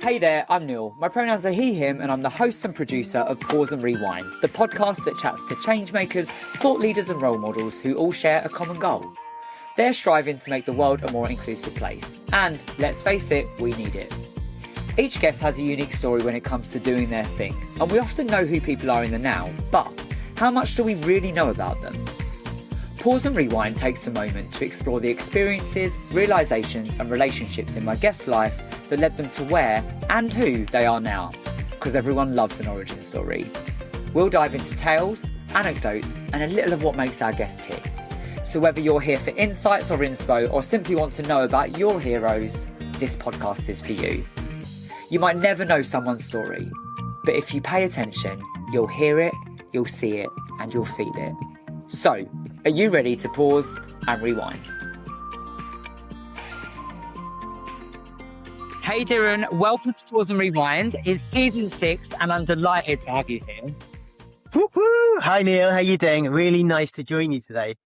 Hey there, I'm Neil. My pronouns are he, him, and I'm the host and producer of Pause and Rewind, the podcast that chats to changemakers, thought leaders and role models who all share a common goal. They're striving to make the world a more inclusive place. And, let's face it, we need it. Each guest has a unique story when it comes to doing their thing, and we often know who people are in the now, but how much do we really know about them? Pause and Rewind takes a moment to explore the experiences, realisations and relationships in my guest's life that led them to where and who they are now, because everyone loves an origin story. We'll dive into tales, anecdotes and a little of what makes our guest tick. So whether you're here for insights or inspo or simply want to know about your heroes, this podcast is for you. You might never know someone's story, but if you pay attention, you'll hear it, you'll see it and you'll feel it. So, are you ready to pause and rewind? Hey Dhiren, welcome to Pause and Rewind. It's season 6 and I'm delighted to have you here. Woo-hoo! Hi Neil, how you doing? Really nice to join you today.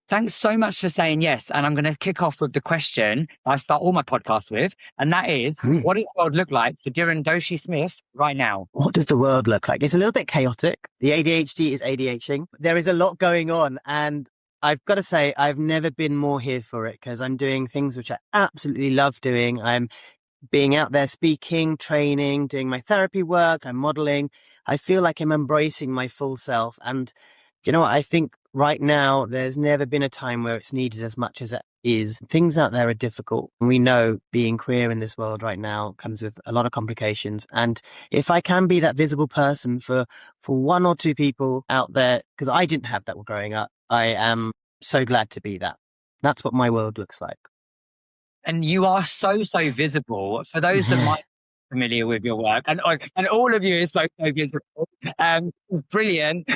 Thanks so much for saying yes. And I'm going to kick off with the question I start all my podcasts with, and that is, what does the world look like for Dhiren Doshi-Smith right now? What does the world look like? It's a little bit chaotic. The ADHD is ADHDing. There is a lot going on, and I've got to say, I've never been more here for it because I'm doing things which I absolutely love doing. I'm being out there speaking, training, doing my therapy work, I'm modeling. I feel like I'm embracing my full self. And you know what? I think right now, there's never been a time where it's needed as much as it is. Things out there are difficult. We know being queer in this world right now comes with a lot of complications. And if I can be that visible person for one or two people out there, because I didn't have that growing up, I am so glad to be that. That's what my world looks like. And you are so visible. For those that might be familiar with your work, and all of you is so visible. It's brilliant.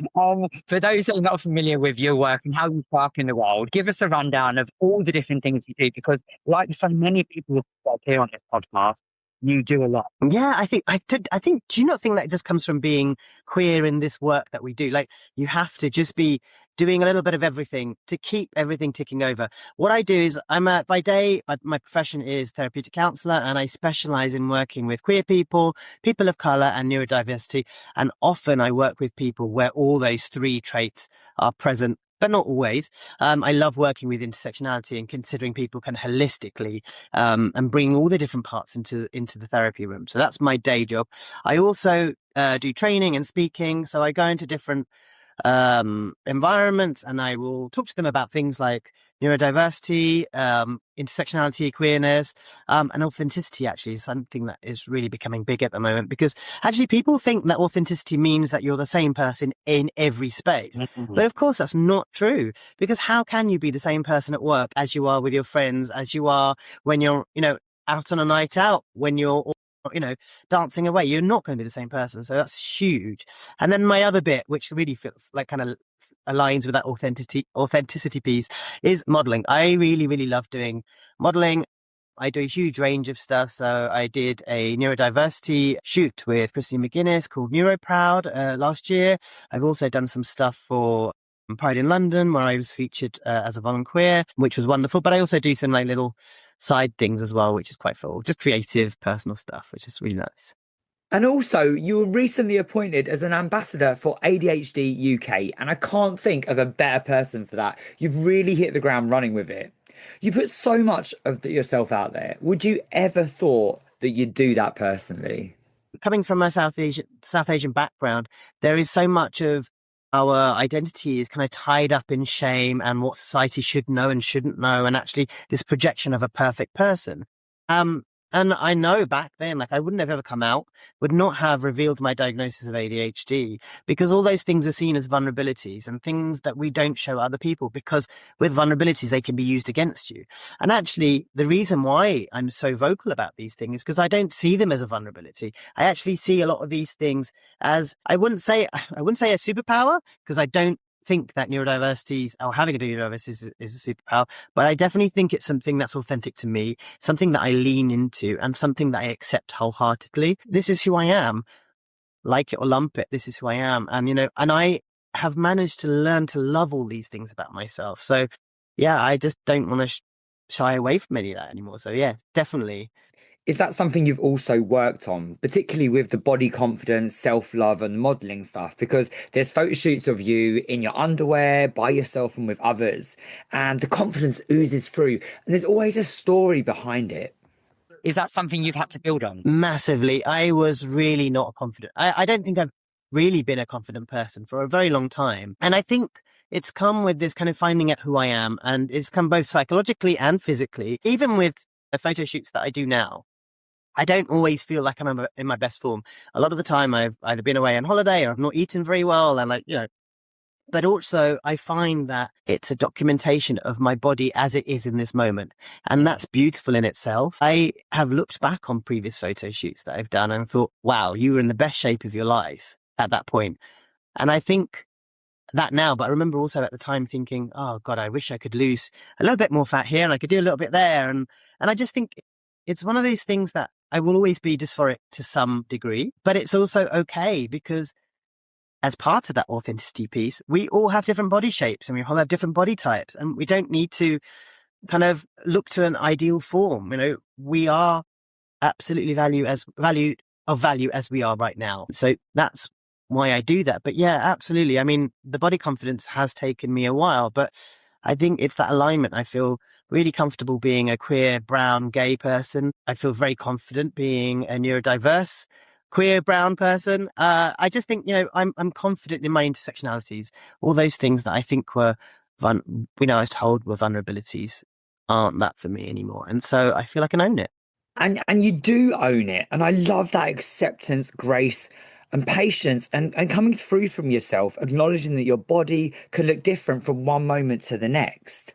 For those that are not familiar with your work and how you work in the world, give us a rundown of all the different things you do, because like so many people here on this podcast, you do a lot. Yeah, I think, do you not think that just comes from being queer in this work that we do? Like, you have to just be doing a little bit of everything to keep everything ticking over. What I do is by day, my profession is therapeutic counsellor, and I specialise in working with queer people, people of colour and neurodiversity. And often I work with people where all those three traits are present, but not always. I love working with intersectionality and considering people kind of holistically, and bringing all the different parts into the therapy room. So that's my day job. I also do training and speaking. So I go into different environments and I will talk to them about things like neurodiversity, intersectionality, queerness, and authenticity. Actually is something that is really becoming big at the moment, because actually people think that authenticity means that you're the same person in every space. But of course that's not true, because how can you be the same person at work as you are with your friends, as you are when you're, out on a night out, when you're dancing away? You're not going to be the same person. So that's huge. And then my other bit, which really feels like kind of aligns with that authenticity piece, is modeling. I really love doing modeling. I do a huge range of stuff. So I did a neurodiversity shoot with Christine McGuinness called Neuroproud last year. I've also done some stuff for Pride in London, where I was featured as a volunteer, which was wonderful. But I also do some like little side things as well, which is quite cool. Just creative, personal stuff, which is really nice. And also, you were recently appointed as an ambassador for ADHD UK, and I can't think of a better person for that. You've really hit the ground running with it. You put so much of yourself out there. Would you ever thought that you'd do that personally? Coming from a South Asian background, there is so much of our identity is kind of tied up in shame and what society should know and shouldn't know, and actually this projection of a perfect person. And I know back then, like I wouldn't have ever come out, would not have revealed my diagnosis of ADHD, because all those things are seen as vulnerabilities and things that we don't show other people, because with vulnerabilities, they can be used against you. And actually, the reason why I'm so vocal about these things is because I don't see them as a vulnerability. I actually see a lot of these things as, I wouldn't say a superpower, because I don't think that neurodiversity or having a neurodiversity is a superpower, but I definitely think it's something that's authentic to me, something that I lean into, and something that I accept wholeheartedly. This is who I am. Like it or lump it, this is who I am. And, and I have managed to learn to love all these things about myself. So yeah, I just don't want to shy away from any of that anymore. So yeah, definitely. Is that something you've also worked on, particularly with the body confidence, self-love, and modeling stuff? Because there's photo shoots of you in your underwear, by yourself and with others, and the confidence oozes through, and there's always a story behind it. Is that something you've had to build on? Massively. I was really not confident. I don't think I've really been a confident person for a very long time. And I think it's come with this kind of finding out who I am, and it's come both psychologically and physically. Even with the photo shoots that I do now, I don't always feel like I'm in my best form. A lot of the time I've either been away on holiday or I've not eaten very well, and but also I find that it's a documentation of my body as it is in this moment. And that's beautiful in itself. I have looked back on previous photo shoots that I've done and thought, wow, you were in the best shape of your life at that point. And I think that now, but I remember also at the time thinking, oh God, I wish I could lose a little bit more fat here and I could do a little bit there. And I just think it's one of those things that I will always be dysphoric to some degree, but it's also okay because as part of that authenticity piece, we all have different body shapes and we all have different body types, and we don't need to kind of look to an ideal form. We are absolutely value as we are right now. So that's why I do that. But yeah, absolutely. I mean, the body confidence has taken me a while, but I think it's that alignment. I feel really comfortable being a queer, brown, gay person. I feel very confident being a neurodiverse, queer, brown person. I just think, I'm confident in my intersectionalities. All those things that I think were, I was told were vulnerabilities aren't that for me anymore. And so I feel I can own it. And you do own it. And I love that acceptance, grace, and patience and coming through from yourself, acknowledging that your body can look different from one moment to the next.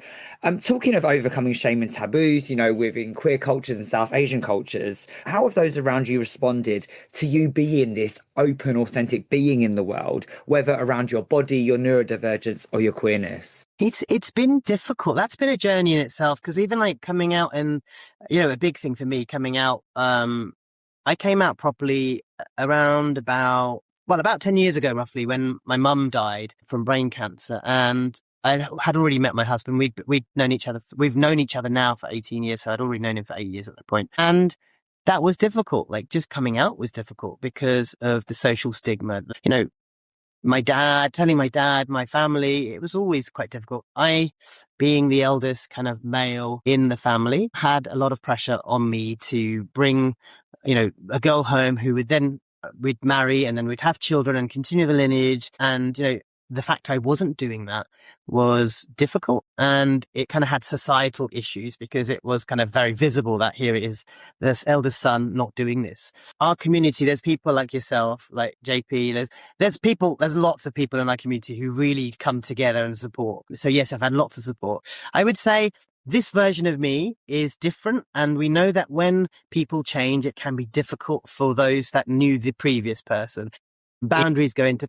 Talking of overcoming shame and taboos, within queer cultures and South Asian cultures, how have those around you responded to you being this open, authentic being in the world, whether around your body, your neurodivergence, or your queerness? It's been difficult. That's been a journey in itself, because even like coming out and, a big thing for me coming out, I came out properly around about 10 years ago, roughly, when my mum died from brain cancer. And I had already met my husband. We'd known each other. We've known each other now for 18 years. So I'd already known him for 8 years at that point. And that was difficult. Like, just coming out was difficult because of the social stigma. Telling my dad, my family, it was always quite difficult. I, being the eldest kind of male in the family, had a lot of pressure on me to bring, a girl home who we'd marry, and then we'd have children and continue the lineage. And, the fact I wasn't doing that was difficult, and it kind of had societal issues because it was kind of very visible that here it is, this eldest son not doing this. Our community, there's people like yourself, like JP, there's lots of people in our community who really come together and support. So yes, I've had lots of support. I would say this version of me is different, and we know that when people change, it can be difficult for those that knew the previous person. Boundaries go into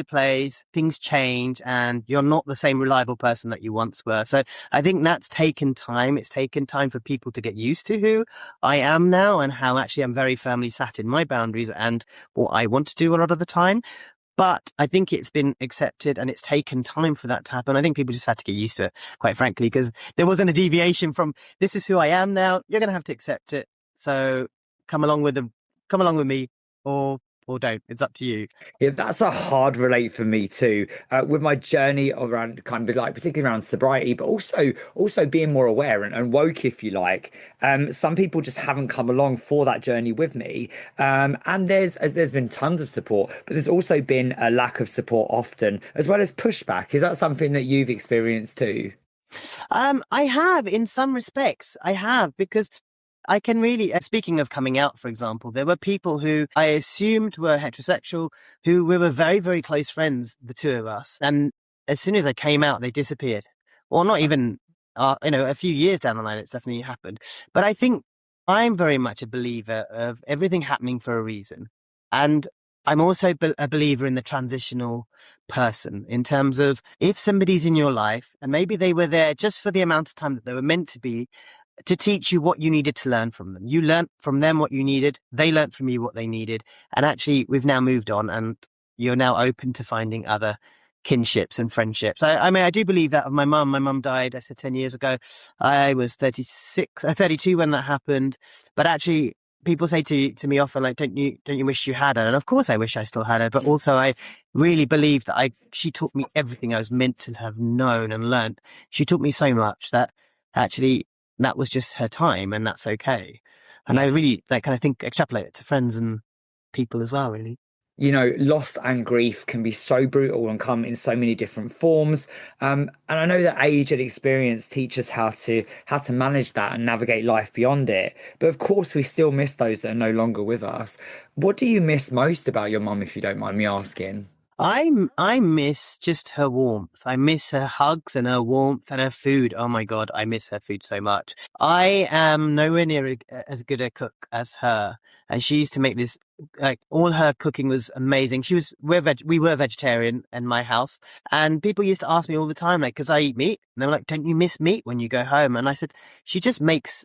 place, things change, and you're not the same reliable person that you once were. So I think that's taken time. It's taken time for people to get used to who I am now and how actually I'm very firmly sat in my boundaries and what I want to do a lot of the time. But I think it's been accepted, and it's taken time for that to happen. I think people just had to get used to it, quite frankly, because there wasn't a deviation from this is who I am now. You're going to have to accept it. So come along with me, or don't. It's up to you. Yeah, that's a hard relate for me too. With my journey around kind of like particularly around sobriety, but also being more aware and woke, if you like. Some people just haven't come along for that journey with me. And there's been tons of support, but there's also been a lack of support often, as well as pushback. Is that something that you've experienced too? I have, in some respects. I have, because I can really, speaking of coming out, for example, there were people who I assumed were heterosexual, who we were very, very close friends, the two of us. And as soon as I came out, they disappeared. Or not even, a few years down the line, it's definitely happened. But I think I'm very much a believer of everything happening for a reason. And I'm also a believer in the transitional person, in terms of if somebody's in your life and maybe they were there just for the amount of time that they were meant to be, to teach you what you needed to learn from them. You learnt from them what you needed. They learnt from you what they needed. And actually, we've now moved on, and you're now open to finding other kinships and friendships. I mean, I do believe that of my mum. My mum died, I said 10 years ago. I was 32 when that happened. But actually, people say to me often, like, don't you wish you had her? And of course I wish I still had her. But also I really believe that she taught me everything I was meant to have known and learned. She taught me so much that actually that was just her time, and that's okay. And I really extrapolate it to friends and people as well, really. You know, loss and grief can be so brutal and come in so many different forms. And I know that age and experience teach us how to manage that and navigate life beyond it. But of course, we still miss those that are no longer with us. What do you miss most about your mum, if you don't mind me asking? I miss just her warmth. I miss her hugs and her warmth and her food. Oh my God, I miss her food so much. I am nowhere near as good a cook as her. And she used to make this, like, all her cooking was amazing. We were vegetarian in my house, and people used to ask me all the time, like, because I eat meat, and they were like, don't you miss meat when you go home? And I said, she just makes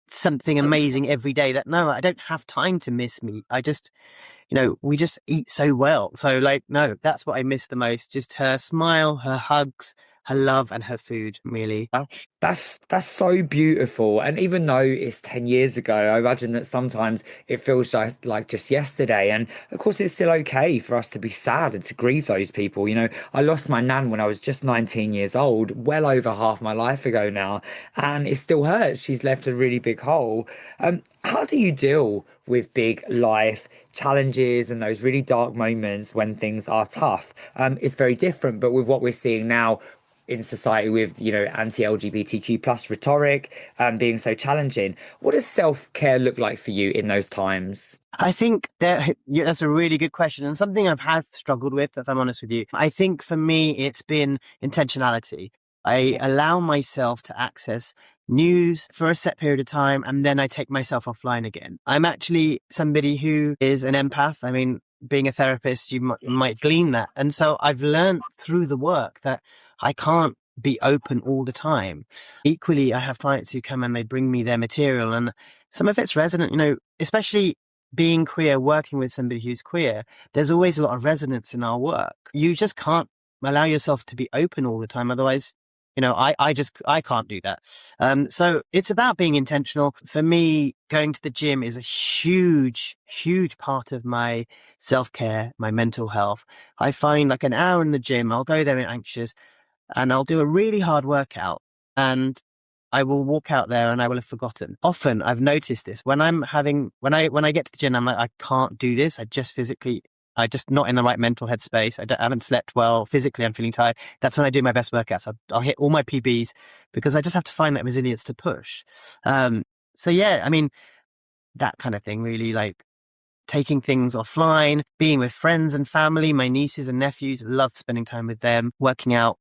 something amazing every day that, no, I don't have time to miss meat. I just, we just eat so well. So, like, no, that's what I miss the most. Just her smile, her hugs, her love, and her food, really. That's so beautiful. And even though it's 10 years ago, I imagine that sometimes it feels like just yesterday. And of course, it's still okay for us to be sad and to grieve those people. I lost my nan when I was just 19 years old, well over half my life ago now, and it still hurts. She's left a really big hole. How do you deal with big life challenges and those really dark moments when things are tough? It's very different, but with what we're seeing now in society with, anti-LGBTQ plus rhetoric being so challenging, what does self-care look like for you in those times? I think that's a really good question, and something I've struggled with, if I'm honest with you. I think for me, it's been intentionality. I allow myself to access news for a set period of time, and then I take myself offline again. I'm actually somebody who is an empath. I mean, being a therapist, you might glean that. And so I've learned through the work that I can't be open all the time. Equally, I have clients who come and they bring me their material, and some of it's resonant, especially being queer, working with somebody who's queer, there's always a lot of resonance in our work. You just can't allow yourself to be open all the time. Otherwise, I can't do that. So it's about being intentional. For me, going to the gym is a huge, huge part of my self-care, my mental health. I find like an hour in the gym, I'll go there anxious and I'll do a really hard workout, and I will walk out there and I will have forgotten. Often I've noticed this when I get to the gym, I'm like, I can't do this. I just not in the right mental headspace. I haven't slept well. Physically, I'm feeling tired. That's when I do my best workouts. I'll hit all my PBs because I just have to find that resilience to push. So yeah, I mean, that kind of thing, really, like taking things offline, being with friends and family. My nieces and nephews, love spending time with them, working out.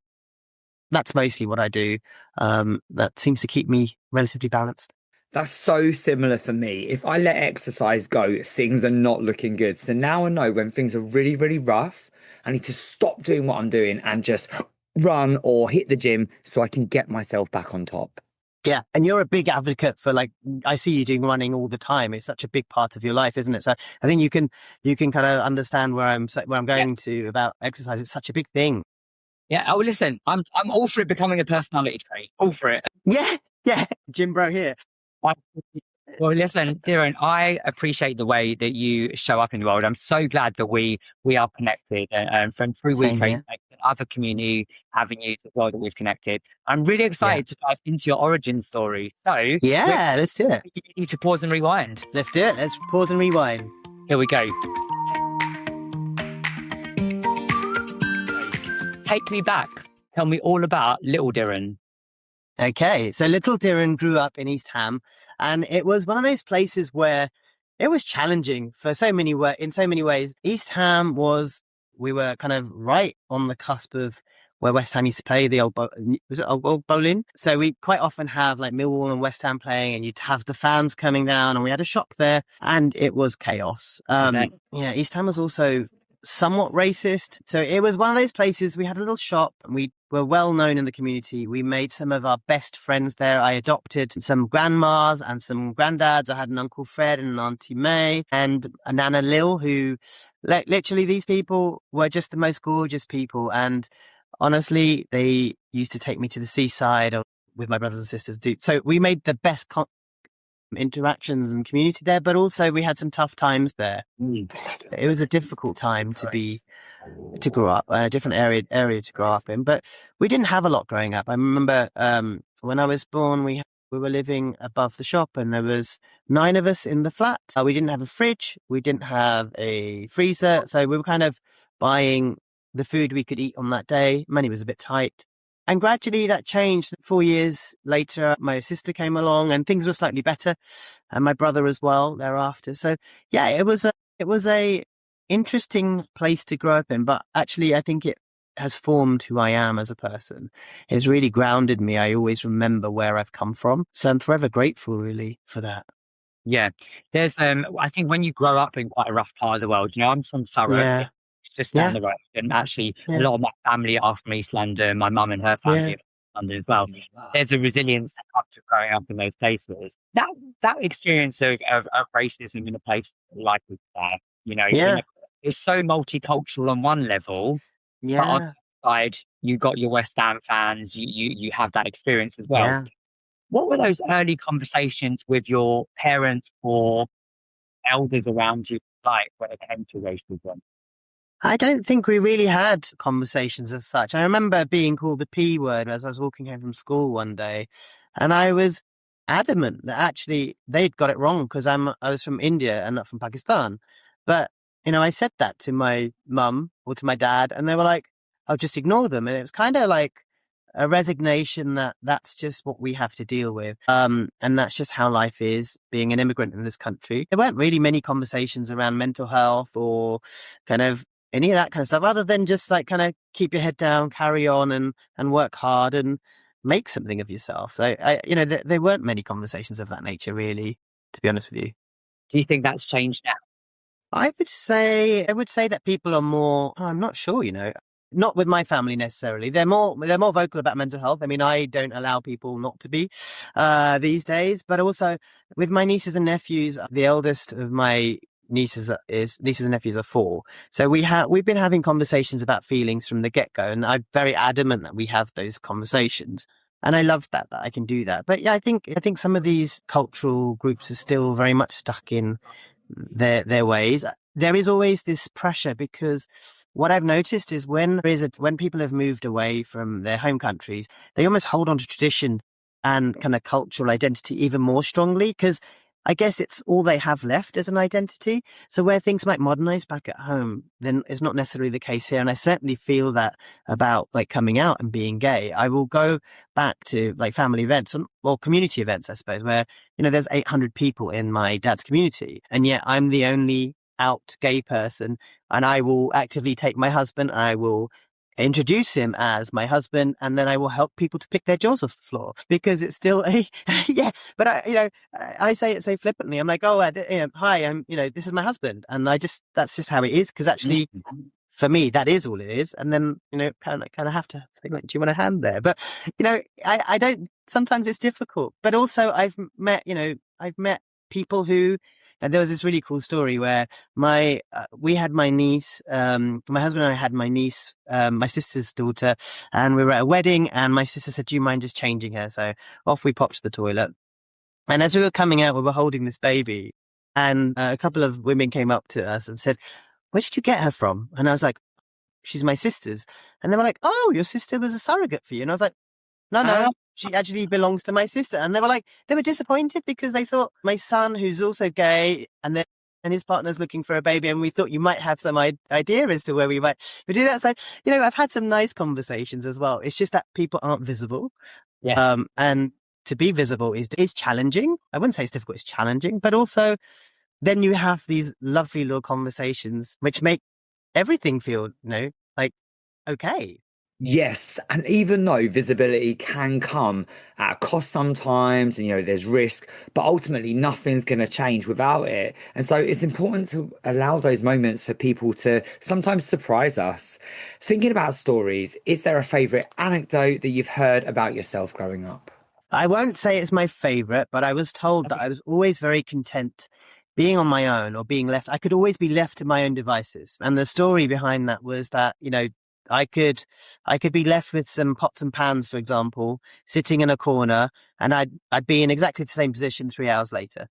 That's mostly what I do. That seems to keep me relatively balanced. That's so similar for me. If I let exercise go, things are not looking good. So now I know when things are really, really rough, I need to stop doing what I'm doing and just run or hit the gym so I can get myself back on top. Yeah. And you're a big advocate for, like, I see you doing running all the time. It's such a big part of your life, isn't it? So I think you can kind of understand where I'm going to about exercise. It's such a big thing. Yeah. Oh, listen, I'm all for it becoming a personality trait. All for it. Yeah. Yeah. Gym bro here. Well, listen, Dhiren, I appreciate the way that you show up in the world. I'm so glad that we are connected, and from through Same WeCreate here. and other community avenues as well that we've connected. I'm really excited to dive into your origin story. So yeah, let's do it. You need to pause and rewind. Let's do it. Let's pause and rewind. Here we go. Take me back. Tell me all about little Dhiren. Okay, so little Dhiren grew up in East Ham, and it was one of those places where it was challenging in so many ways. East Ham we were kind of right on the cusp of where West Ham used to play, the old bowling. So we quite often have like Millwall and West Ham playing, and you'd have the fans coming down, and we had a shop there, and it was chaos. East Ham was also somewhat racist. So it was one of those places, we had a little shop and we were well known in the community. We made some of our best friends there. I adopted some grandmas and some granddads. I had an Uncle Fred and an Auntie May and a Nana Lil, who literally, these people were just the most gorgeous people. And honestly, they used to take me to the seaside with my brothers and sisters. So we made the best interactions and community there, but also we had some tough times there. It was a difficult time to grow up, a different area to grow up in, but we didn't have a lot growing up. I remember when I was born, we were living above the shop, and there was 9 of us in the flat. We didn't have a fridge, we didn't have a freezer, so we were kind of buying the food we could eat on that day. Money was a bit tight. And gradually that changed. 4 years later, my sister came along and things were slightly better, and my brother as well thereafter. So yeah, it was a interesting place to grow up in, but actually I think it has formed who I am as a person. It's really grounded me. I always remember where I've come from. So I'm forever grateful really for that. Yeah. There's I think when you grow up in quite a rough part of the world, I'm from Surrey. Yeah. It's just down the road. And actually a lot of my family are from East London. My mum and her family are from London as well. There's a resilience that comes to growing up in those places. That experience of racism in a place like that, it's so multicultural on one level. But on the side, you got your West Ham fans, you have that experience as well. Yeah. What were those early conversations with your parents or elders around you like when it came to racism? I don't think we really had conversations as such. I remember being called the P word as I was walking home from school one day, and I was adamant that actually they'd got it wrong because I was from India and not from Pakistan. But, I said that to my mum or to my dad, and they were like, I'll just ignore them. And it was kind of like a resignation that that's just what we have to deal with. And that's just how life is being an immigrant in this country. There weren't really many conversations around mental health or kind of any of that kind of stuff, other than just like kind of keep your head down, carry on and work hard and make something of yourself. So there weren't many conversations of that nature, really, to be honest with you. Do you think that's changed now? I would say that people are more, I'm not sure, not with my family necessarily. They're more vocal about mental health. I mean, I don't allow people not to be these days, but also with my nieces and nephews, the eldest of my nieces and nephews are 4. So we've been having conversations about feelings from the get-go, and I'm very adamant that we have those conversations. And I love that I can do that. But yeah, I think some of these cultural groups are still very much stuck in their ways. There is always this pressure, because what I've noticed is when people have moved away from their home countries, they almost hold on to tradition and kind of cultural identity even more strongly, because I guess it's all they have left as an identity. So where things might modernize back at home, then it's not necessarily the case here. And I certainly feel that about like coming out and being gay. I will go back to like family events or community events, I suppose, where, there's 800 people in my dad's community. And yet I'm the only out gay person. And I will actively take my husband and I will introduce him as my husband, and then I will help people to pick their jaws off the floor, because it's still but I say it so flippantly. I'm like, hi, this is my husband, and that's just how it is, because actually for me that is all it is. And then kind of have to say, like, do you want a hand there? But I don't. Sometimes it's difficult, but also I've met people who. And there was this really cool story where we had my niece, my husband and I had my niece, my sister's daughter, and we were at a wedding, and my sister said, do you mind just changing her? So off we popped to the toilet. And as we were coming out, we were holding this baby, and a couple of women came up to us and said, where did you get her from? And I was like, she's my sister's. And they were like, oh, your sister was a surrogate for you. And I was like, no, she actually belongs to my sister. And they were disappointed, because they thought my son, who's also gay, and his partner's looking for a baby, and we thought you might have some idea as to where we might do that. So, I've had some nice conversations as well. It's just that people aren't visible. Yeah. And to be visible is challenging. I wouldn't say it's difficult, it's challenging. But also, then you have these lovely little conversations which make everything feel, like okay. Yes, and even though visibility can come at a cost sometimes, and there's risk, but ultimately nothing's going to change without it. And so it's important to allow those moments for people to sometimes surprise us. Thinking about stories, is there a favorite anecdote that you've heard about yourself growing up? I won't say it's my favorite, but I was told that I was always very content being on my own or being left. I could always be left to my own devices. And the story behind that was that, I could, I could be left with some pots and pans, for example, sitting in a corner, and I'd be in exactly the same position 3 hours later.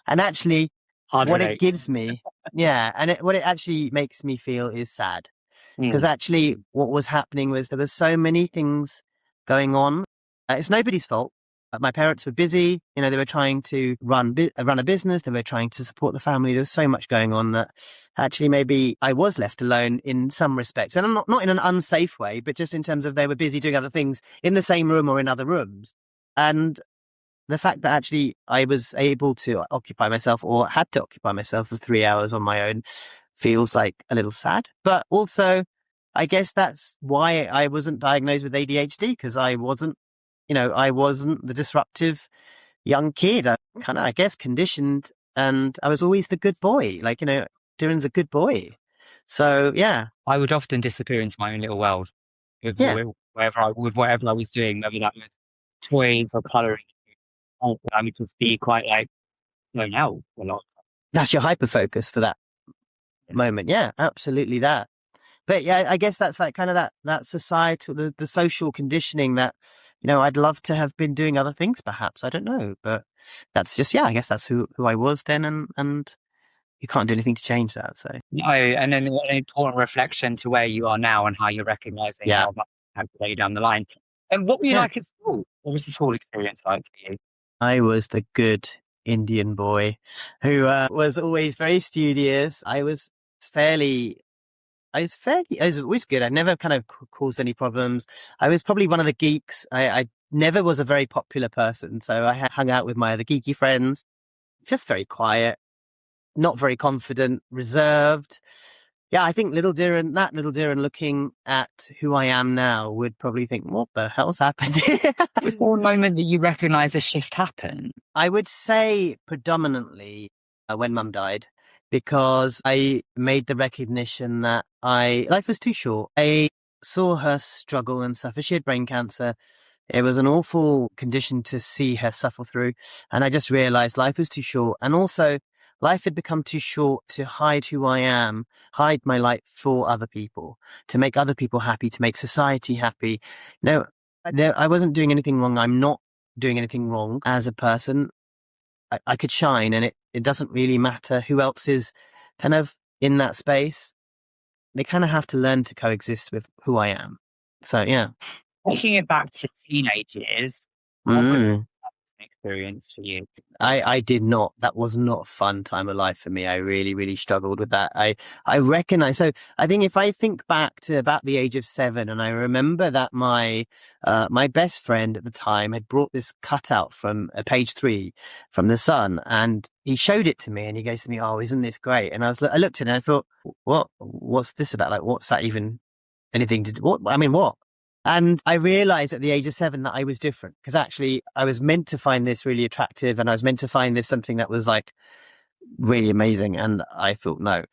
And actually, Hard what it relate. gives me, yeah, and what it actually makes me feel is sad. Because Mm. actually, what was happening was there were so many things going on. It's nobody's fault. My parents were busy. They were trying to run a business. They were trying to support the family. There was so much going on that actually maybe I was left alone in some respects. And I'm not in an unsafe way, but just in terms of they were busy doing other things in the same room or in other rooms. And the fact that actually I was able to occupy myself or had to occupy myself for 3 hours on my own feels like a little sad. But also, I guess that's why I wasn't diagnosed with ADHD, because I wasn't the disruptive young kid. I kind of, I guess, conditioned, and I was always the good boy. Dhiren's a good boy. So yeah, I would often disappear into my own little world yeah. with whatever I was doing, whether that was toys or colouring. I would just be quite like blown out a lot. That's your hyper focus for that moment. Yeah, absolutely that. But yeah, I guess that's like kind of that societal, the social conditioning that, I'd love to have been doing other things, perhaps. I don't know, but that's just, yeah, I guess that's who I was then. And you can't do anything to change that. So No, and then an important reflection to where you are now and how you're recognizing yeah, how much had to lay down the line. And what were you yeah, like at school? What was the school experience like for you? I was the good Indian boy who was always very studious. Fairly I was always good. I never kind of caused any problems. I was probably one of the geeks. I never was a very popular person. So I hung out with my other geeky friends, just very quiet, not very confident, reserved. Yeah, I think little Dhiren looking at who I am now would probably think, what the hell's happened here? Was there a moment that you recognise a shift happen? I would say predominantly when mum died, because I made the recognition that life was too short. I saw her struggle and suffer. She had brain cancer. It was an awful condition to see her suffer through. And I just realized life was too short. And also, life had become too short to hide who I am, hide my life for other people, to make other people happy, to make society happy. No, I wasn't doing anything wrong. I'm not doing anything wrong as a person. I could shine, and it doesn't really matter who else is kind of in that space. They kind of have to learn to coexist with who I am. So, yeah. Taking it back to teenage years, what was Mm. the experience for you? I did not. That was not a fun time of life for me. I really, really struggled with that. I recognize. So I think if I think back to about the age of 7, and I remember that my best friend at the time had brought this cutout from page 3 from The Sun, and he showed it to me, and he goes to me, "Oh, isn't this great?" And I looked at it and I thought, what's this about? Like, what's that even anything to do? What? I mean, what? And I realized at the age of 7 that I was different, because actually I was meant to find this really attractive, and I was meant to find this something that was like really amazing. And I thought, no.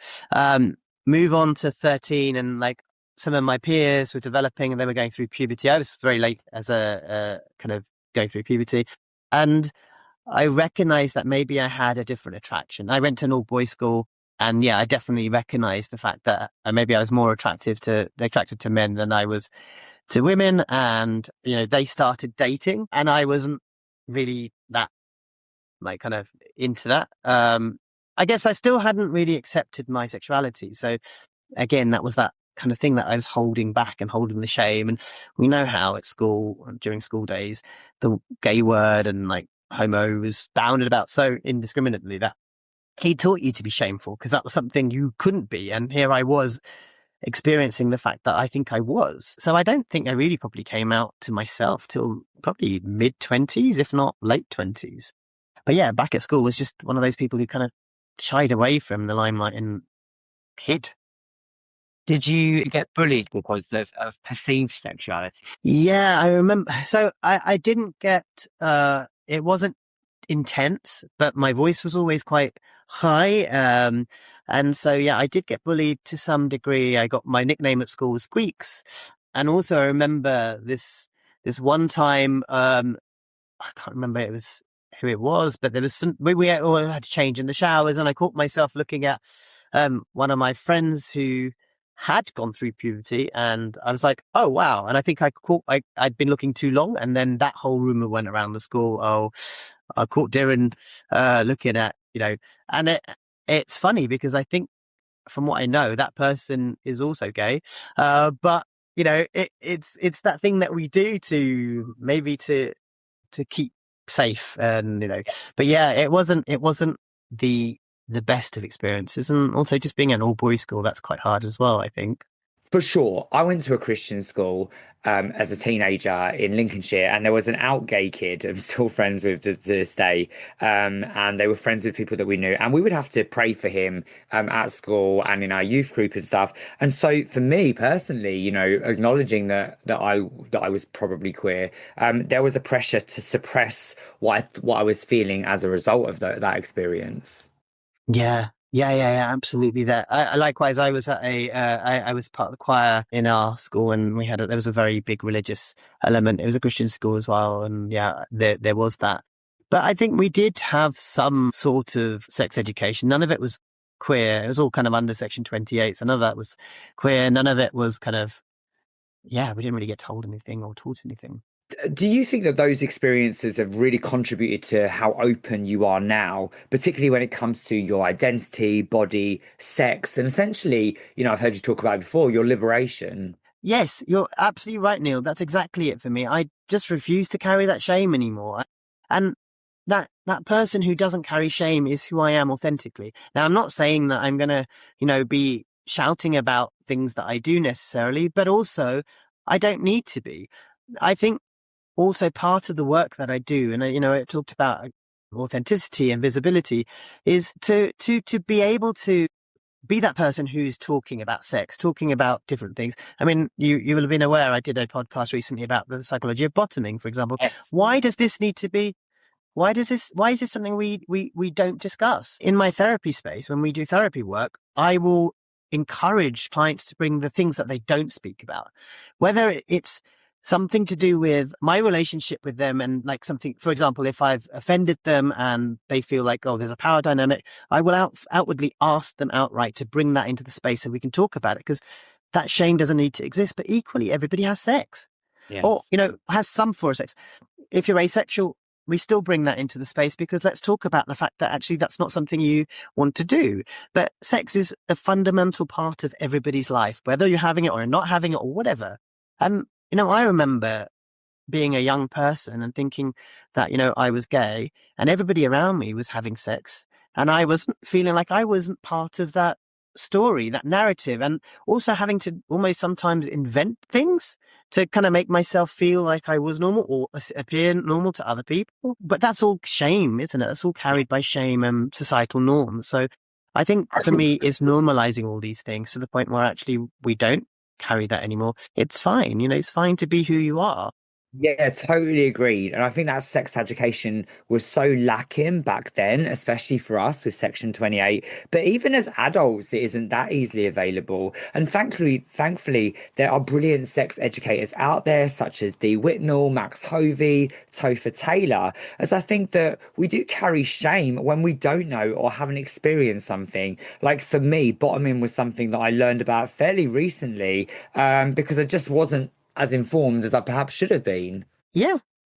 Move on to 13, and like some of my peers were developing and they were going through puberty. I was very late as a kind of going through puberty. And I recognized that maybe I had a different attraction. I went to an all boys school. And yeah, I definitely recognized the fact that maybe I was more attracted to men than I was to women, and they started dating, and I wasn't really that like kind of into that. I guess I still hadn't really accepted my sexuality. So again, that was that kind of thing that I was holding back and holding the shame. And we know how at school, during school days, the gay word and like homo was bounded about so indiscriminately that he taught you to be shameful, because that was something you couldn't be. And here I was experiencing the fact that I think I was. So I don't think I really probably came out to myself till probably mid-20s, if not late 20s. But yeah, back at school was just one of those people who kind of shied away from the limelight and hid. Did you get bullied because of perceived sexuality? Yeah, I remember. So I didn't get, it wasn't intense, but my voice was always quite high. And so, yeah, I did get bullied to some degree. I got my nickname at school was Squeaks. And also I remember this one time, I can't remember who it was, but there was we all had to change in the showers, and I caught myself looking at one of my friends who had gone through puberty, and I was like, oh wow. And I think I'd been looking too long, and then that whole rumor went around the school. Oh, I caught Dhiren looking at, and it's funny because I think from what I know, that person is also gay. But it's that thing that we do to maybe to keep safe, and but yeah, it wasn't the best of experiences, and also just being at an all boys school, that's quite hard as well, I think. For sure. I went to a Christian school as a teenager in Lincolnshire, and there was an out gay kid I'm still friends with to this day. And they were friends with people that we knew, and we would have to pray for him at school and in our youth group and stuff. And so, for me personally, acknowledging that I was probably queer, there was a pressure to suppress what I was feeling as a result of that experience. Yeah, absolutely. That I likewise. I was at I was part of the choir in our school, and there was a very big religious element. It was a Christian school as well, and yeah, there was that. But I think we did have some sort of sex education. None of it was queer. It was all kind of under Section 28. So none of that was queer. None of it was kind of, yeah, we didn't really get told anything or taught anything. Do you think that those experiences have really contributed to how open you are now, particularly when it comes to your identity, body, sex, and essentially, I've heard you talk about it before, your liberation? Yes, you're absolutely right, Neil. That's exactly it for me. I just refuse to carry that shame anymore. And that person who doesn't carry shame is who I am authentically. Now, I'm not saying that I'm going to, be shouting about things that I do necessarily, but also I don't need to be. I think also part of the work that I do, and I talked about authenticity and visibility, is to be able to be that person who's talking about sex, talking about different things. I mean, you will have been aware I did a podcast recently about the psychology of bottoming, for example. Yes. Why does this need to be? Why is this something we don't discuss? In my therapy space, when we do therapy work, I will encourage clients to bring the things that they don't speak about, whether it's something to do with my relationship with them, and like something, for example, if I've offended them and they feel like, oh, there's a power dynamic, I will outwardly ask them outright to bring that into the space so we can talk about it, because that shame doesn't need to exist. But equally, everybody has sex, or, Yes. has some form of sex. If you're asexual, we still bring that into the space, because let's talk about the fact that actually that's not something you want to do. But sex is a fundamental part of everybody's life, whether you're having it or not having it or whatever. And I remember being a young person and thinking that, I was gay and everybody around me was having sex, and I wasn't feeling like I wasn't part of that story, that narrative, and also having to almost sometimes invent things to kind of make myself feel like I was normal or appear normal to other people. But that's all shame, isn't it? That's all carried by shame and societal norms. So I think for me, it's normalizing all these things to the point where actually we don't carry that anymore. It's fine. It's fine to be who you are. Yeah, totally agreed. And I think that sex education was so lacking back then, especially for us with Section 28. But even as adults, it isn't that easily available. And thankfully, there are brilliant sex educators out there, such as Dee Whitnell, Max Hovey, Topher Taylor, as I think that we do carry shame when we don't know or haven't experienced something. Like for me, bottoming was something that I learned about fairly recently, because I just wasn't as informed as I perhaps should have been. Yeah,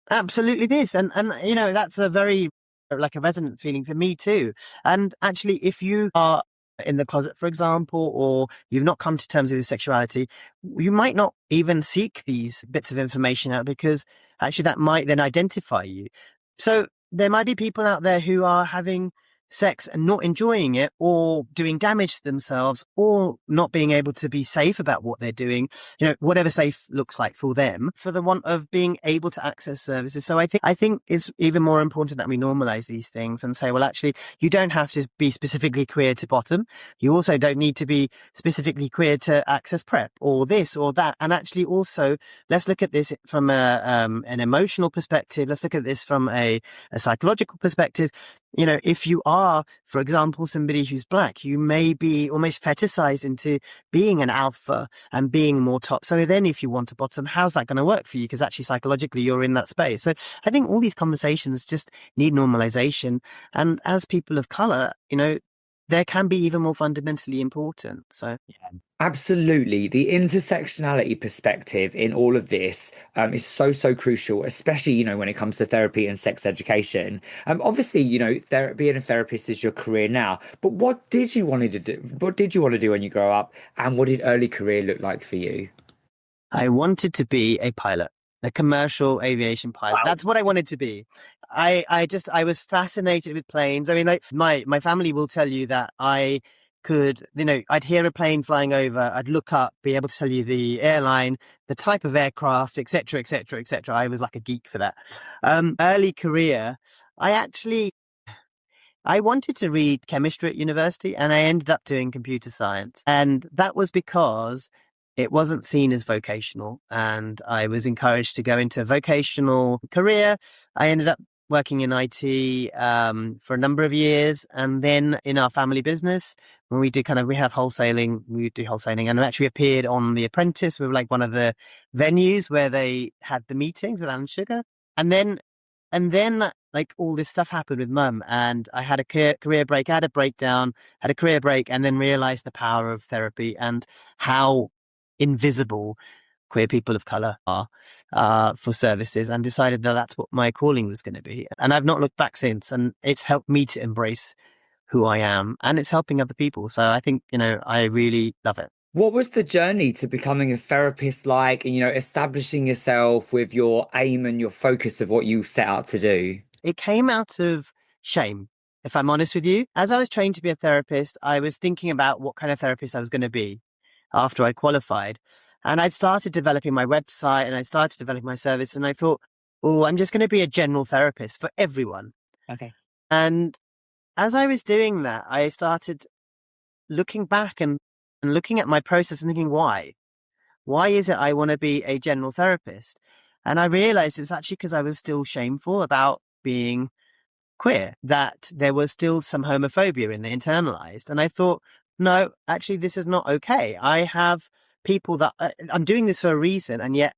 absolutely it is. And that's a very, like, a resonant feeling for me too. And actually, if you are in the closet, for example, or you've not come to terms with your sexuality, you might not even seek these bits of information out, because actually that might then identify you. So there might be people out there who are having sex and not enjoying it, or doing damage to themselves, or not being able to be safe about what they're doing, whatever safe looks like for them, for the want of being able to access services. So I think it's even more important that we normalize these things and say, well, actually, you don't have to be specifically queer to bottom. You also don't need to be specifically queer to access PrEP or this or that. And actually also, let's look at this from an emotional perspective. Let's look at this from a psychological perspective. If you are, for example, somebody who's Black, you may be almost fetishized into being an alpha and being more top. So then if you want a bottom, how's that going to work for you? Because actually psychologically you're in that space. So I think all these conversations just need normalization. And as people of color, there can be even more fundamentally important. So yeah. Absolutely. The intersectionality perspective in all of this is so crucial, especially, when it comes to therapy and sex education. Obviously, being a therapist is your career now, but what did you want to do? What did you want to do when you grow up? And what did early career look like for you? I wanted to be a pilot, a commercial aviation pilot. Wow. That's what I wanted to be. I was fascinated with planes. I mean, like my family will tell you that I could, I'd hear a plane flying over, I'd look up, be able to tell you the airline, the type of aircraft, etc., etc., etc. I was like a geek for that. Early career, I wanted to read chemistry at university, and I ended up doing computer science. And that was because it wasn't seen as vocational, and I was encouraged to go into a vocational career. I ended up working in IT for a number of years, and then in our family business, when we do we do wholesaling, and I actually appeared on The Apprentice. We were like one of the venues where they had the meetings with Alan Sugar, and then like all this stuff happened with Mum, and I had a career break, I had a breakdown, had a career break, and then realized the power of therapy and how invisible queer people of color are for services, and decided that that's what my calling was going to be. And I've not looked back since, and it's helped me to embrace who I am, and it's helping other people. So I think, I really love it. What was the journey to becoming a therapist like, and, establishing yourself with your aim and your focus of what you set out to do? It came out of shame, if I'm honest with you. As I was trained to be a therapist, I was thinking about what kind of therapist I was going to be after I qualified. And I'd started developing my website, and I started developing my service, and I thought, I'm just going to be a general therapist for everyone. Okay. And as I was doing that, I started looking back and looking at my process and thinking, why? Why is it I want to be a general therapist? And I realized it's actually because I was still shameful about being queer, that there was still some homophobia in the internalized. And I thought, no, actually, this is not okay. I have people that I'm doing this for a reason, and yet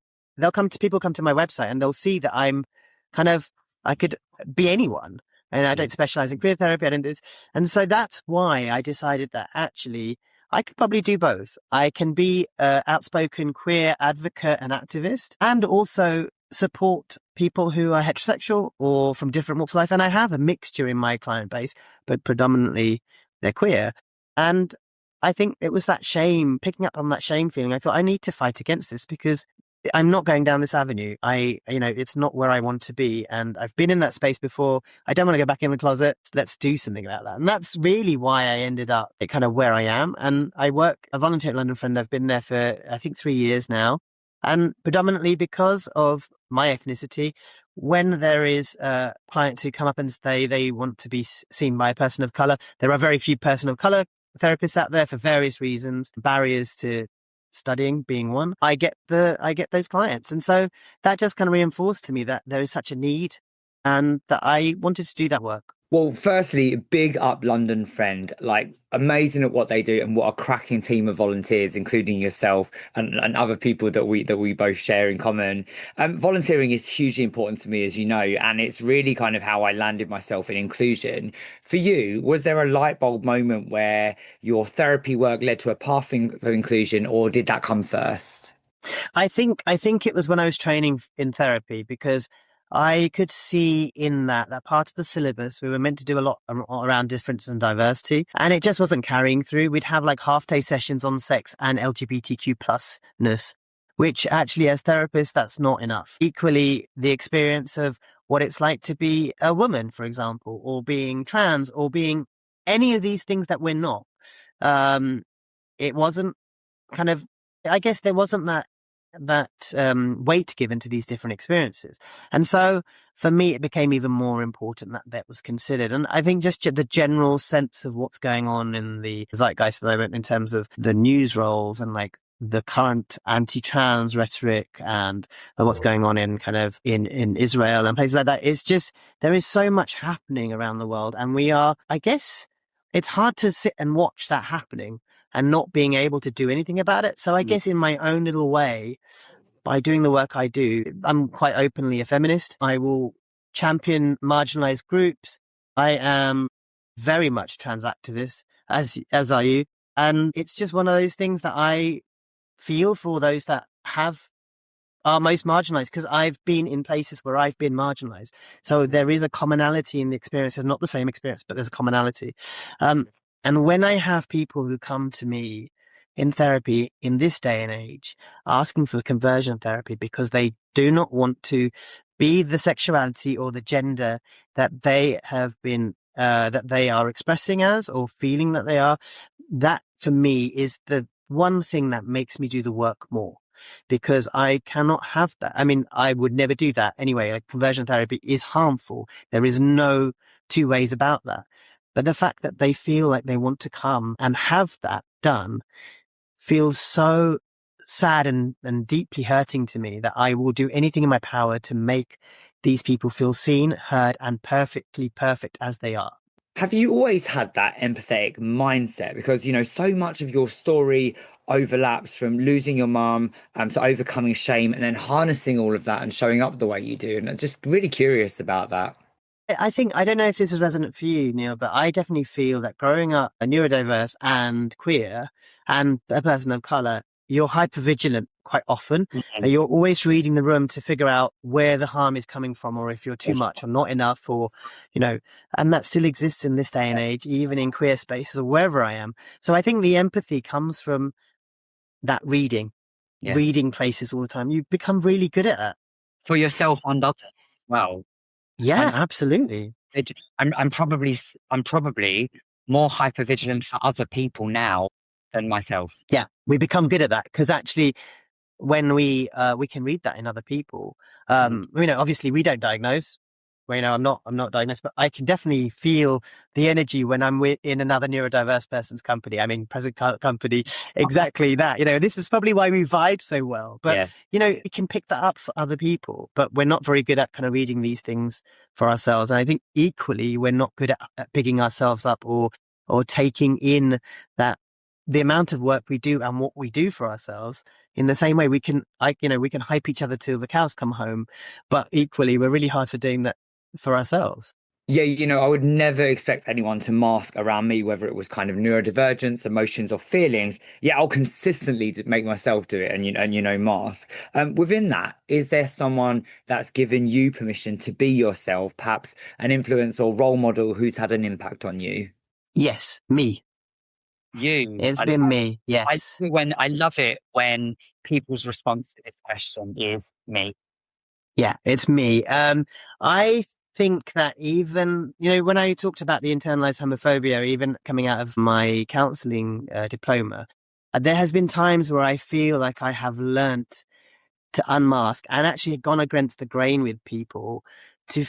people come to my website and they'll see that I could be anyone, and I don't specialize in queer therapy. I don't do this. And so that's why I decided that actually I could probably do both. I can be an outspoken queer advocate and activist, and also support people who are heterosexual or from different walks of life. And I have a mixture in my client base, but predominantly they're queer. And I think it was that shame, picking up on that shame feeling. I thought I need to fight against this, because I'm not going down this avenue. It's not where I want to be. And I've been in that space before. I don't want to go back in the closet. Let's do something about that. And that's really why I ended up kind of where I am. And I volunteer at London Friend. I've been there for, I think, 3 years now. And predominantly because of my ethnicity, when there is clients who come up and say they want to be seen by a person of color, there are very few person of color therapists out there for various reasons, barriers to studying being one. I get those clients. And so that just kind of reinforced to me that there is such a need, and that I wanted to do that work. Well, firstly, big up London Friend, like amazing at what they do, and what a cracking team of volunteers, including yourself and other people that we both share in common. Volunteering is hugely important to me, as you know, and it's really kind of how I landed myself in inclusion. For you, was there a light bulb moment where your therapy work led to a path for inclusion, or did that come first? I think it was when I was training in therapy, because I could see in that part of the syllabus, we were meant to do a lot around difference and diversity, and it just wasn't carrying through. We'd have like half-day sessions on sex and LGBTQ plusness, which actually as therapists, that's not enough. Equally, the experience of what it's like to be a woman, for example, or being trans, or being any of these things that we're not. It wasn't kind of, I guess there wasn't that weight given to these different experiences. And so for me, it became even more important that was considered. And I think just the general sense of what's going on in the zeitgeist at the moment in terms of the news roles and like the current anti-trans rhetoric and what's going on in kind of in Israel and places like that. It's just, there is so much happening around the world. And we are, I guess, it's hard to sit and watch that happening and not being able to do anything about it. So I guess in my own little way, by doing the work I do, I'm quite openly a feminist. I will champion marginalized groups. I am very much a trans activist, as are you. And it's just one of those things that I feel for those that are most marginalized, because I've been in places where I've been marginalized. So there is a commonality in the experience. It's not the same experience, but there's a commonality. And when I have people who come to me in therapy in this day and age, asking for conversion therapy because they do not want to be the sexuality or the gender that they have been, that they are expressing as or feeling that they are, that for me is the one thing that makes me do the work more. Because I cannot have that. I mean, I would never do that anyway. Like, conversion therapy is harmful. There is no two ways about that. But the fact that they feel like they want to come and have that done feels so sad and deeply hurting to me that I will do anything in my power to make these people feel seen, heard, and perfectly perfect as they are. Have you always had that empathetic mindset? Because, so much of your story overlaps from losing your mum to overcoming shame and then harnessing all of that and showing up the way you do. And I'm just really curious about that. I think, I don't know if this is resonant for you, Neil, but I definitely feel that growing up a neurodiverse and queer and a person of colour, you're hypervigilant quite often. Mm-hmm. You're always reading the room to figure out where the harm is coming from, or if you're too much or not enough, or, and that still exists in this day and age, even in queer spaces or wherever I am. So I think the empathy comes from that reading places all the time. You become really good at that. For yourself and others as well. Yeah, absolutely. I'm probably more hypervigilant for other people now than myself. Yeah, we become good at that because actually, when we can read that in other people, obviously we don't diagnose. Well, I'm not diagnosed, but I can definitely feel the energy when I'm in another neurodiverse person's company. I mean, present company, exactly that. This is probably why we vibe so well. But, we can pick that up for other people, but we're not very good at kind of reading these things for ourselves. And I think equally, we're not good at picking ourselves up or taking in that the amount of work we do and what we do for ourselves. In the same way, we can hype each other till the cows come home, but equally, we're really hard for doing that for ourselves. Yeah, I would never expect anyone to mask around me, whether it was kind of neurodivergence, emotions, or feelings. Yeah, I'll consistently make myself do it and mask. Within that, is there someone that's given you permission to be yourself, perhaps an influence or role model who's had an impact on you? Yes, me. It's been me. Yes. I love it when people's response to this question is me. Yeah, it's me. I think that even, when I talked about the internalized homophobia, even coming out of my counselling diploma, there has been times where I feel like I have learnt to unmask and actually gone against the grain with people to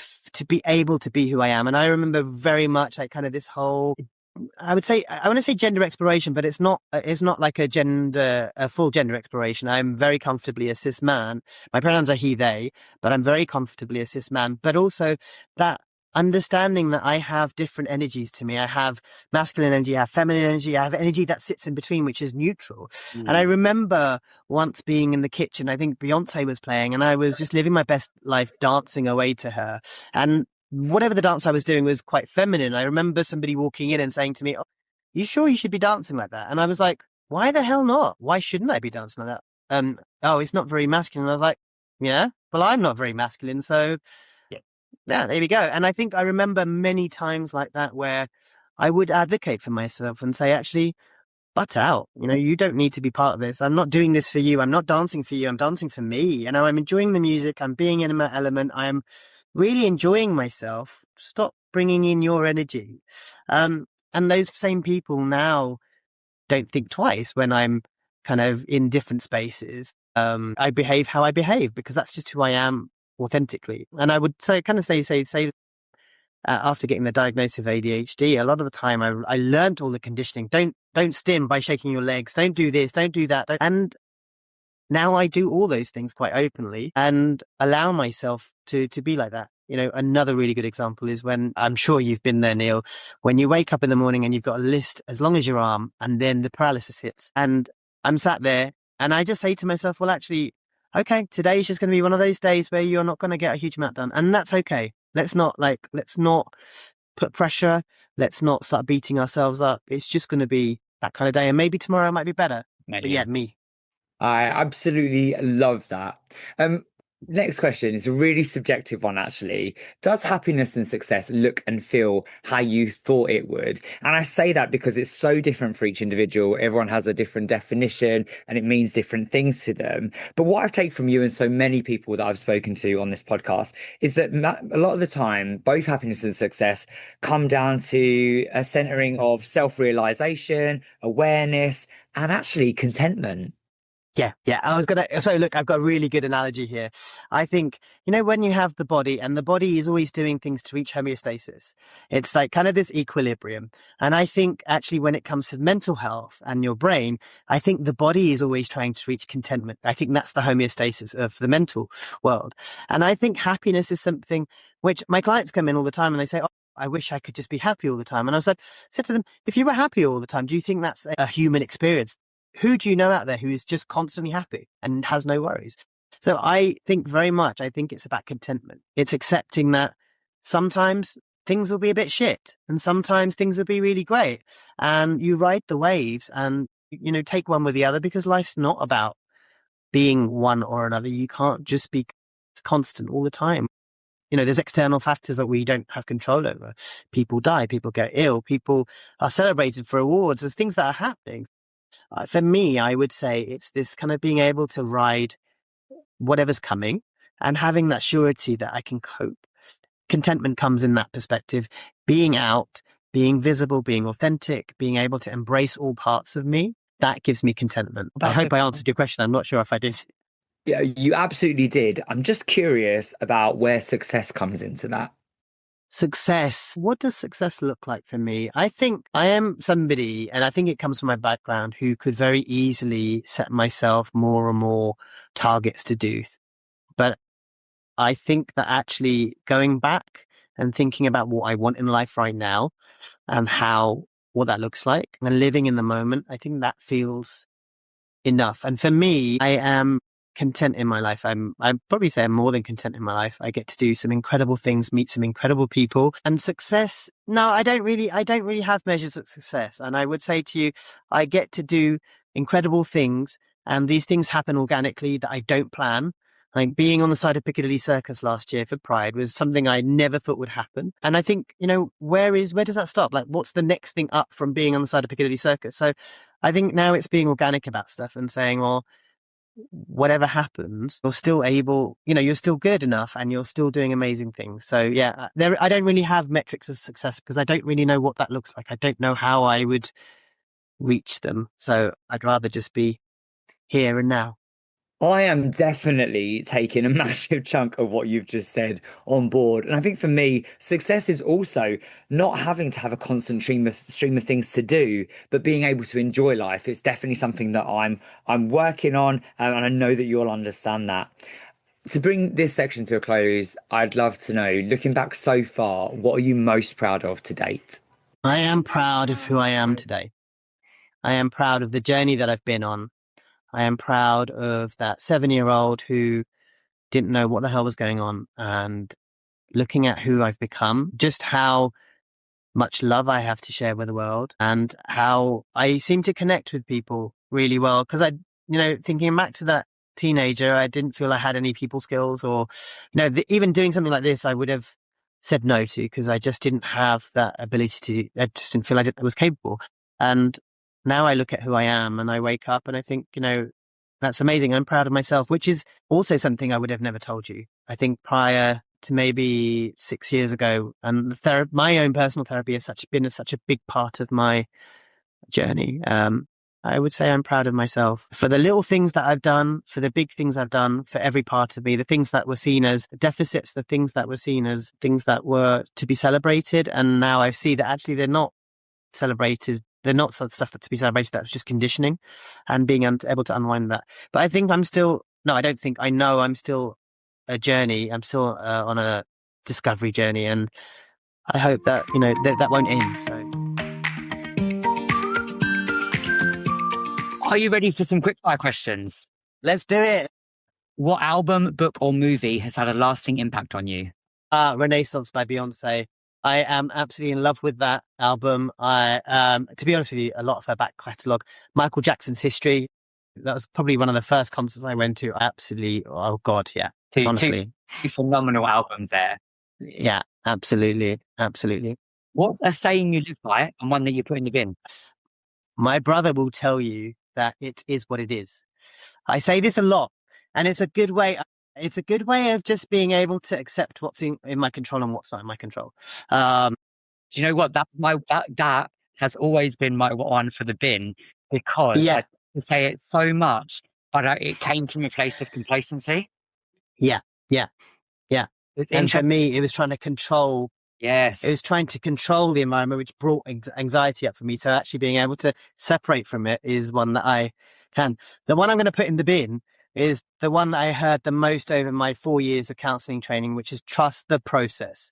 be able to be who I am. And I remember very much like kind of this whole, I want to say gender exploration, but it's not like a full gender exploration. I'm very comfortably a cis man. My pronouns are he, they, but I'm very comfortably a cis man, but also that understanding that I have different energies to me. I have masculine energy, I have feminine energy, I have energy that sits in between, which is neutral. And I remember once being in the kitchen, I think Beyonce was playing, and I was just living my best life dancing away to her. And whatever the dance I was doing was quite feminine. I remember somebody walking in and saying to me, "Oh, you sure you should be dancing like that?" And I was like, why the hell not? Why shouldn't I be dancing like that? Oh, it's not very masculine. And I was like, yeah, well, I'm not very masculine. So yeah, there we go. And I think I remember many times like that where I would advocate for myself and say, actually, butt out. You don't need to be part of this. I'm not doing this for you. I'm not dancing for you. I'm dancing for me. I'm enjoying the music. I'm being in my element. I'm really enjoying myself, stop bringing in your energy. And those same people now don't think twice when I'm kind of in different spaces. I behave how I behave because that's just who I am authentically. And I would say after getting the diagnosis of ADHD, a lot of the time I learnt all the conditioning. Don't stim by shaking your legs. Don't do this. Don't do that. And now I do all those things quite openly and allow myself to be like that. You know, another really good example is when, I'm sure you've been there, Neil, when you wake up in the morning and you've got a list as long as your arm and then the paralysis hits. And I'm sat there and I just say to myself, well, actually, okay, today's just going to be one of those days where you're not going to get a huge amount done. And that's okay. Let's not put pressure. Let's not start beating ourselves up. It's just going to be that kind of day. And maybe tomorrow might be better. But yeah, me. I absolutely love that. Next question is a really subjective one, actually. Does happiness and success look and feel how you thought it would? And I say that because it's so different for each individual. Everyone has a different definition and it means different things to them. But what I've taken from you and so many people that I've spoken to on this podcast is that a lot of the time, both happiness and success come down to a centering of self-realization, awareness, and actually contentment. Yeah. So look, I've got a really good analogy here. I think, when you have the body and the body is always doing things to reach homeostasis, it's like kind of this equilibrium. And I think actually when it comes to mental health and your brain, I think the body is always trying to reach contentment. I think that's the homeostasis of the mental world. And I think happiness is something which my clients come in all the time and they say, oh, I wish I could just be happy all the time. And I said to them, if you were happy all the time, do you think that's a human experience? Who do you know out there who is just constantly happy and has no worries? So I think it's about contentment. It's accepting that sometimes things will be a bit shit and sometimes things will be really great. And you ride the waves and, take one with the other because life's not about being one or another. You can't just be constant all the time. There's external factors that we don't have control over. People die, people get ill, people are celebrated for awards. There's things that are happening. For me, I would say it's this kind of being able to ride whatever's coming and having that surety that I can cope. Contentment comes in that perspective, being out, being visible, being authentic, being able to embrace all parts of me. That gives me contentment. I hope I answered your question. I'm not sure if I did. Yeah, you absolutely did. I'm just curious about where success comes into that. Success. What does success look like for me? I think I am somebody, and I think it comes from my background, who could very easily set myself more and more targets to do. But I think that actually going back and thinking about what I want in life right now and what that looks like and living in the moment, I think that feels enough. And for me, I am content in my life. I'd probably say I'm more than content in my life. I get to do some incredible things, meet some incredible people. And success, no, I don't really have measures of success. And I would say to you, I get to do incredible things and these things happen organically that I don't plan. Like being on the side of Piccadilly Circus last year for Pride was something I never thought would happen. And I think, where does that stop? Like, what's the next thing up from being on the side of Piccadilly Circus? So I think now it's being organic about stuff and saying, well, whatever happens, you're still able, you're still good enough and you're still doing amazing things. So yeah, I don't really have metrics of success because I don't really know what that looks like. I don't know how I would reach them. So I'd rather just be here and now. I am definitely taking a massive chunk of what you've just said on board. And I think for me, success is also not having to have a constant stream of things to do, but being able to enjoy life. It's definitely something that I'm working on, and I know that you'll understand that. To bring this section to a close, I'd love to know, looking back so far, what are you most proud of to date? I am proud of who I am today. I am proud of the journey that I've been on. I am proud of that 7-year-old who didn't know what the hell was going on, and looking at who I've become, just how much love I have to share with the world and how I seem to connect with people really well. Because thinking back to that teenager, I didn't feel I had any people skills or, even doing something like this, I would have said no to because I just didn't have that ability I just didn't feel I was capable. And now I look at who I am and I wake up and I think, that's amazing. I'm proud of myself, which is also something I would have never told you. I think prior to maybe 6 years ago, and my own personal therapy has been such a big part of my journey. I would say I'm proud of myself for the little things that I've done, for the big things I've done, for every part of me, the things that were seen as deficits, the things that were seen as things that were to be celebrated. And now I see that actually they're not celebrated. They're not stuff that's to be celebrated. That was just conditioning, and being able to unwind that. But I think I know I'm still a journey. I'm still on a discovery journey. And I hope that, that won't end. So. Are you ready for some quickfire questions? Let's do it. What album, book, or movie has had a lasting impact on you? Renaissance by Beyonce. I am absolutely in love with that album. To be honest with you, a lot of her back catalogue. Michael Jackson's History. That was probably one of the first concerts I went to. Absolutely. Oh God. Yeah. Honestly. Two phenomenal albums there. Yeah, absolutely. Absolutely. What's a saying you live by and one that you put in the bin? My brother will tell you that it is what it is. I say this a lot, and it's a good way. It's a good way of just being able to accept what's in my control and what's not in my control. Do you know what? That has always been my one for the bin, because I say it so much, but it came from a place of complacency. Yeah. And for me, it was trying to control. Yes. It was trying to control the environment, which brought anxiety up for me. So actually being able to separate from it is one that I can. The one I'm going to put in the bin is the one that I heard the most over my 4 years of counselling training, which is trust the process,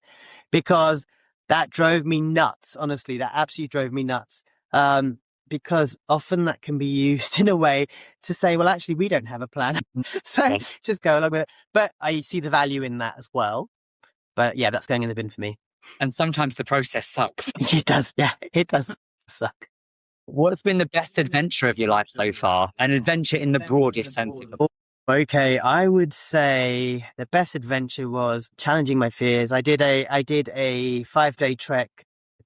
because that drove me nuts. Honestly, that absolutely drove me nuts. Because often that can be used in a way to say, well, actually, we don't have a plan. So just go along with it. But I see the value in that as well. But yeah, that's going in the bin for me. And sometimes the process sucks. It does. Yeah, it does suck. What's been the best adventure of your life so far? An adventure in the broadest sense. Okay, I would say the best adventure was challenging my fears. I did a 5-day trek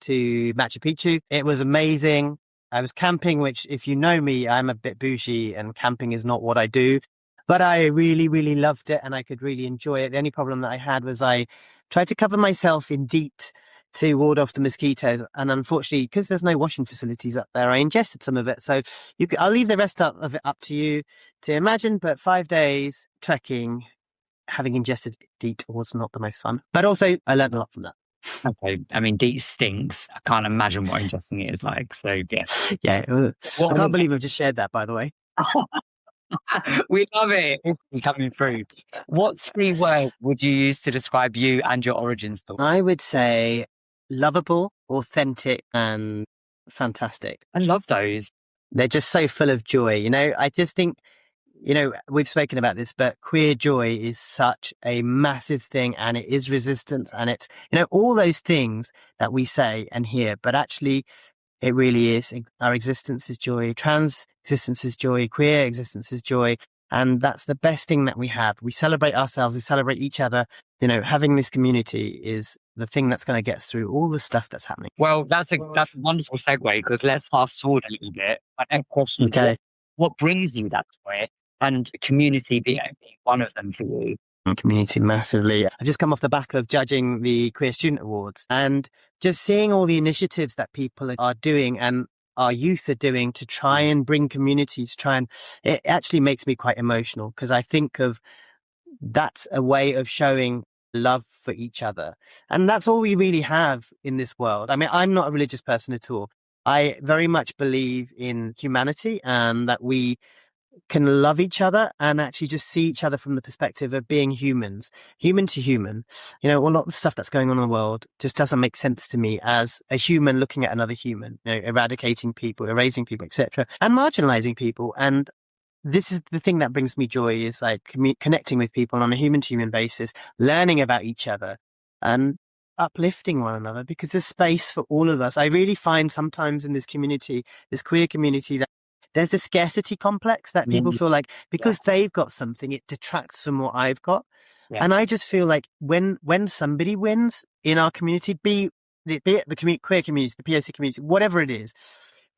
to Machu Picchu. It was amazing. I was camping, which, if you know me, I'm a bit bougie and camping is not what I do. But I really, really loved it and I could really enjoy it. The only problem that I had was I tried to cover myself in DEET to ward off the mosquitoes. And unfortunately, because there's no washing facilities up there, I ingested some of it. So I'll leave the rest of it up to you to imagine. But 5 days trekking, having ingested DEET was not the most fun. But also, I learned a lot from that. Okay. I mean, DEET stinks. I can't imagine what ingesting it is like. So, yes. Yeah. I can't believe I've just shared that, by the way. We love it. It's coming through. What 3 words would you use to describe you and your origin story? I would say lovable, authentic, and fantastic. I love those. They're just so full of joy. I just think, we've spoken about this, but queer joy is such a massive thing, and it is resistance, and it's, all those things that we say and hear, but actually it really is. Our existence is joy. Trans existence is joy. Queer existence is joy. And that's the best thing that we have. We celebrate ourselves. We celebrate each other. Having this community is the thing that's going to get us through all the stuff that's happening. Well, that's a wonderful segue, because let's fast forward a little bit. My next question is, what brings you that joy? And community being one of them for you. Community massively. I've just come off the back of judging the Queer Student Awards and just seeing all the initiatives that people are doing and our youth are doing to try and bring communities, it actually makes me quite emotional, because I think of that's a way of showing love for each other. And that's all we really have in this world. I mean, I'm not a religious person at all. I very much believe in humanity and that we can love each other and actually just see each other from the perspective of being humans, human to human. A lot of the stuff that's going on in the world just doesn't make sense to me as a human looking at another human, eradicating people, erasing people, etc., and marginalizing people. And this is the thing that brings me joy, is like connecting with people on a human to human basis, learning about each other and uplifting one another, because there's space for all of us. I really find sometimes in this community, this queer community, that there's a scarcity complex that people feel like because they've got something, it detracts from what I've got. Yeah. And I just feel like when somebody wins in our community, be it the queer community, the POC community, whatever it is,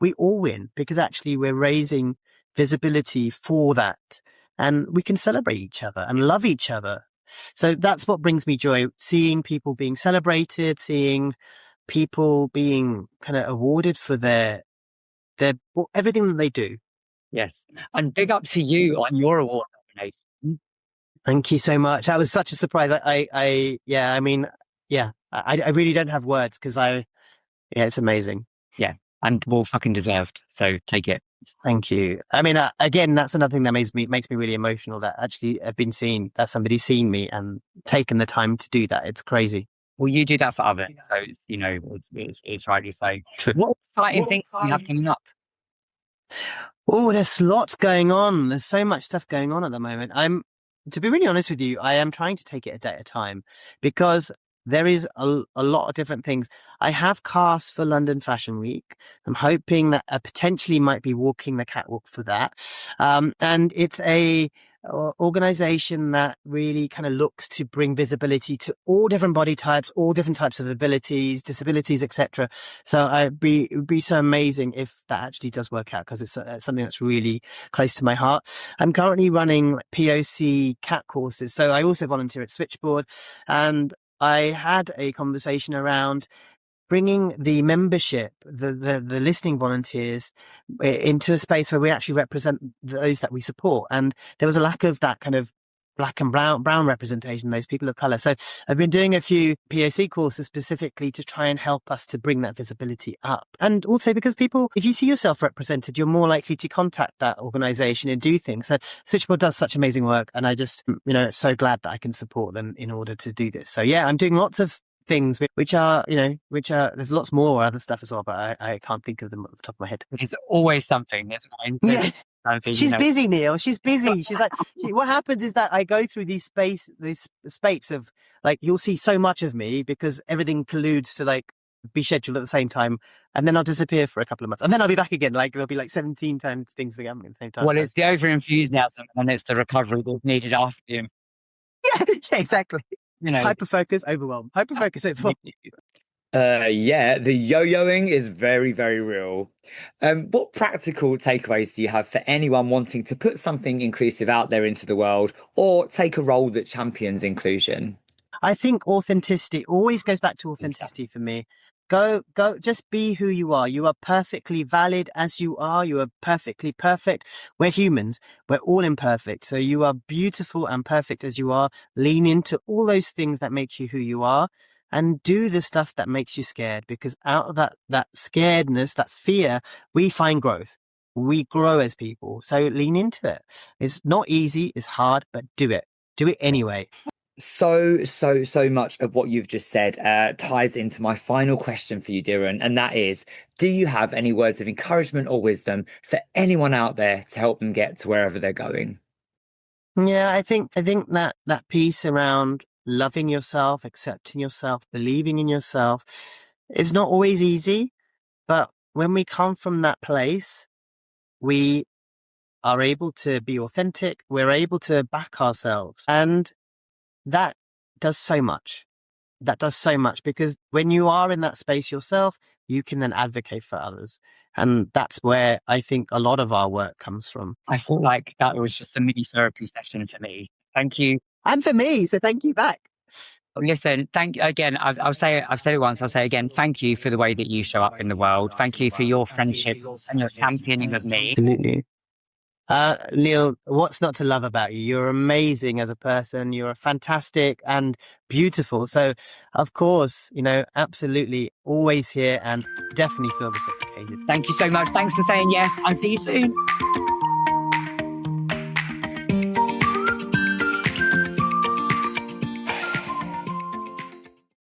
we all win, because actually we're raising visibility for that, and we can celebrate each other and love each other. So that's what brings me joy, seeing people being celebrated, seeing people being kind of awarded for their everything that they do. Yes. And big up to you on your award nomination. Thank you so much. That was such a surprise. I really don't have words because it's amazing. Yeah. And well fucking deserved. So take it. Thank you. I mean, again, that's another thing that makes me really emotional, that actually I've been seen, that somebody's seen me and taken the time to do that. It's crazy. Well, you do that for others. So, it's rightly so. What exciting things do you have coming up? Oh, there's lots going on. There's so much stuff going on at the moment. To be really honest with you, I am trying to take it a day at a time because there is a lot of different things. I have cast for London Fashion Week. I'm hoping that I potentially might be walking the catwalk for that. And it's a organization that really kind of looks to bring visibility to all different body types, all different types of abilities, disabilities, etc. So it would be so amazing if that actually does work out, because it's something that's really close to my heart. I'm currently running POC cat courses. So I also volunteer at Switchboard, and I had a conversation around bringing the membership, the listening volunteers, into a space where we actually represent those that we support. And there was a lack of that kind of black and brown representation, those people of colour. So I've been doing a few POC courses specifically to try and help us to bring that visibility up. And also because people, if you see yourself represented, you're more likely to contact that organisation and do things. So Switchboard does such amazing work, and I just, so glad that I can support them in order to do this. So yeah, I'm doing lots of things which are there's lots more other stuff as well, but I can't think of them off the top of my head. There's always something, isn't there? Yeah. She's busy, Neil. She's busy. She's like, what happens is that I go through these spates of, like, you'll see so much of me because everything colludes to like be scheduled at the same time, and then I'll disappear for a couple of months, and then I'll be back again. Like, there'll be like 17 times things that happen at the same time. Well, it's the over-enthusiasm, and it's the recovery that's needed after the yeah, exactly. Hyper-focus, overwhelm. Hyper-focus, overwhelm. The yo-yoing is very, very real. What practical takeaways do you have for anyone wanting to put something inclusive out there into the world, or take a role that champions inclusion? I think authenticity always goes back to authenticity for me. Go, just be who you are. You are perfectly valid as you are. You are perfectly perfect. We're humans. We're all imperfect. So you are beautiful and perfect as you are. Lean into all those things that make you who you are, and do the stuff that makes you scared, because out of that scaredness, that fear, we find growth. We grow as people. So lean into it. It's not easy. It's hard, but do it. Do it anyway. So much of what you've just said ties into my final question for you, Dhiren, and that is, do you have any words of encouragement or wisdom for anyone out there to help them get to wherever they're going? Yeah, I think that piece around loving yourself, accepting yourself, believing in yourself is not always easy, but when we come from that place, we are able to be authentic, we're able to back ourselves, and that does so much. That does so much, because when you are in that space yourself, you can then advocate for others. And that's where I think a lot of our work comes from. I feel like that was just a mini therapy session for me. Thank you. And for me, so thank you back. Listen, thank you again. I've said it once, I'll say it again. Thank you for the way that you show up in the world. Thank you for your friendship and your championing of me. Absolutely. Neil, what's not to love about you? You're amazing as a person. You're fantastic and beautiful. So, of course, absolutely always here, and definitely feel reciprocated. Thank you so much. Thanks for saying yes, and see you soon.